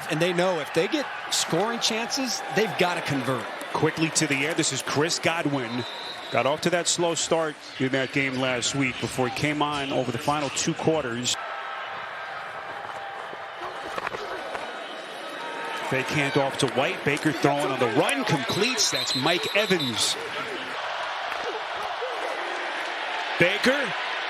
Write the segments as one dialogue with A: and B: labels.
A: half, and they know if they get scoring chances, they've got to convert.
B: Quickly to the air. This is Chris Godwin. Got off to that slow start in that game last week before he came on over the final 2 quarters. Fake handoff to White. Baker throwing on the run. Completes. That's Mike Evans. Baker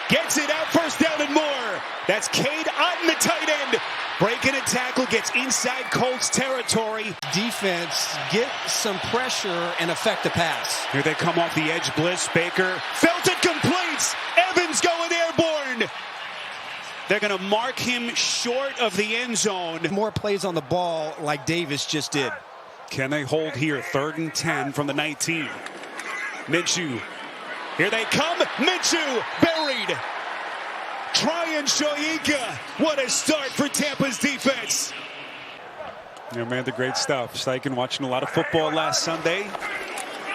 B: gets it out. First down and more. That's Cade Otton, the tight end. Breaking a tackle, gets inside Colts territory.
A: Defense, get some pressure and affect the pass.
B: Here they come off the edge blitz. Baker felt it, completes. Evans going airborne. They're going to mark him short of the end zone.
A: More plays on the ball like Davis just did.
B: Can they hold here? 3rd and 10 from the 19. Minshew. Here they come. Minshew buried. Tryon Shoyinka. What a start for Tampa's defense. Yeah, man, the great stuff. Steichen watching a lot of football last Sunday.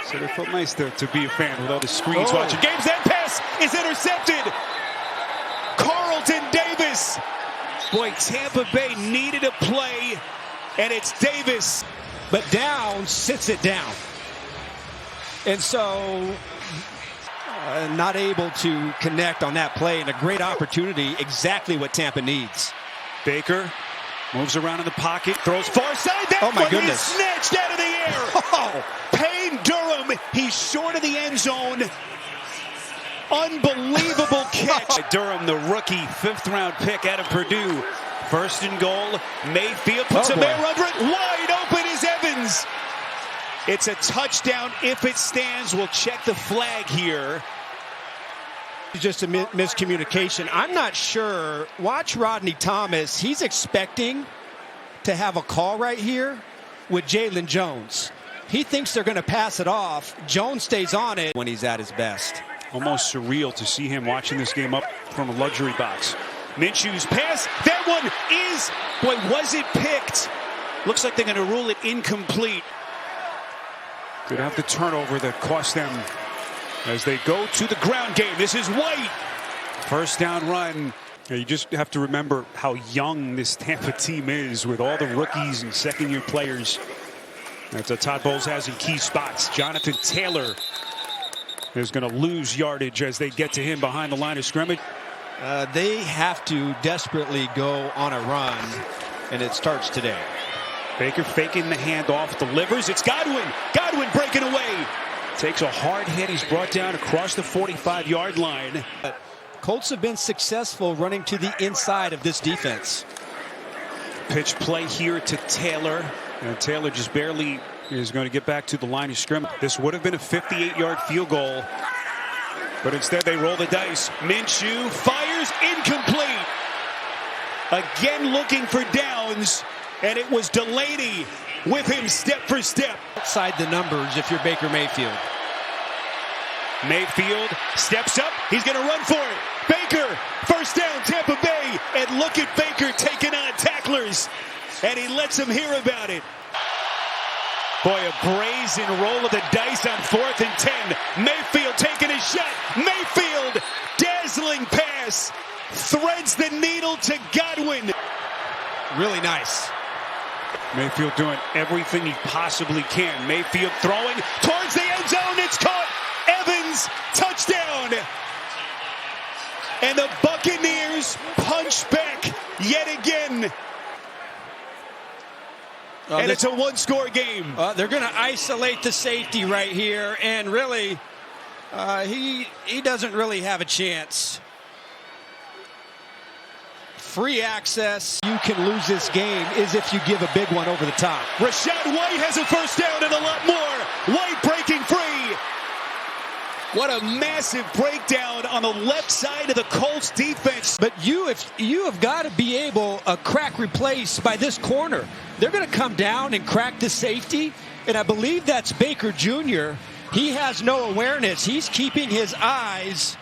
B: So it felt nice to be a fan with all the screens watching games. That pass is intercepted. Carlton Davis. Boy, Tampa Bay needed a play, and it's Davis.
A: But Downs sits it down. And so not able to connect on that play, and a great opportunity, exactly what Tampa needs.
B: Baker moves around in the pocket, throws far side. That
A: oh my
B: one
A: goodness.
B: Is snatched out of the air. Oh, Payne Durham, he's short of the end zone. Unbelievable catch. Durham, the rookie, 5th-round pick out of Purdue. 1st and goal. Mayfield puts a man under it. Wide open is Evans. It's a touchdown if it stands. We'll check the flag here.
A: Just a miscommunication. I'm not sure. Watch Rodney Thomas. He's expecting to have a call right here with Jalen Jones. He thinks they're going to pass it off. Jones stays on it when he's at his best.
B: Almost surreal to see him watching this game up from a luxury box. Minshew's pass. That one is, boy, was it picked? Looks like they're going to rule it incomplete. Could have the turnover that cost them as they go to the ground game. This is White. 1st down run. You just have to remember how young this Tampa team is with all the rookies and 2nd-year players. That's what Todd Bowles has in key spots. Jonathan Taylor is going to lose yardage as they get to him behind the line of scrimmage.
A: They have to desperately go on a run, and it starts today.
B: Baker faking the handoff, delivers. It's Godwin. Godwin breaking away. Takes a hard hit. He's brought down across the 45-yard line.
A: Colts have been successful running to the inside of this defense.
B: Pitch play here to Taylor. And Taylor just barely is going to get back to the line of scrimmage. This would have been a 58-yard field goal. But instead they roll the dice. Minshew fires, incomplete. Again looking for downs. And it was Delaney with him step for step.
A: Outside the numbers if you're Baker Mayfield.
B: Mayfield steps up. He's going to run for it. Baker, 1st down, Tampa Bay. And look at Baker taking on tacklers. And he lets them hear about it. Boy, a brazen roll of the dice on 4th and 10. Mayfield taking a shot. Mayfield, dazzling pass. Threads the needle to Godwin.
A: Really nice.
B: Mayfield doing everything he possibly can. Mayfield throwing towards the end zone. It's caught. Evans, touchdown. And the Buccaneers punch back yet again. And it's a 1-score game.
A: They're going to isolate the safety right here. And really, he doesn't really have a chance. Free access. You can lose this game is if you give a big one over the top.
B: Rachaad White has a 1st down and a lot more. White breaking free. What a massive breakdown on the left side of the Colts defense.
A: But you have got to be able a crack replace by this corner. They're going to come down and crack the safety. And I believe that's Baker Jr. He has no awareness. He's keeping his eyes.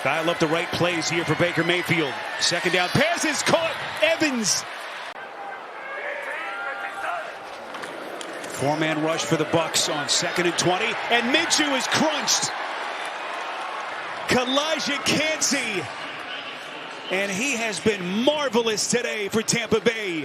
B: Dial up the right plays here for Baker Mayfield. 2nd down pass is caught. Evans. 4-man rush for the Bucs on 2nd and 20. And Minshew is crunched. Kalijah Kancey. And he has been marvelous today for Tampa Bay.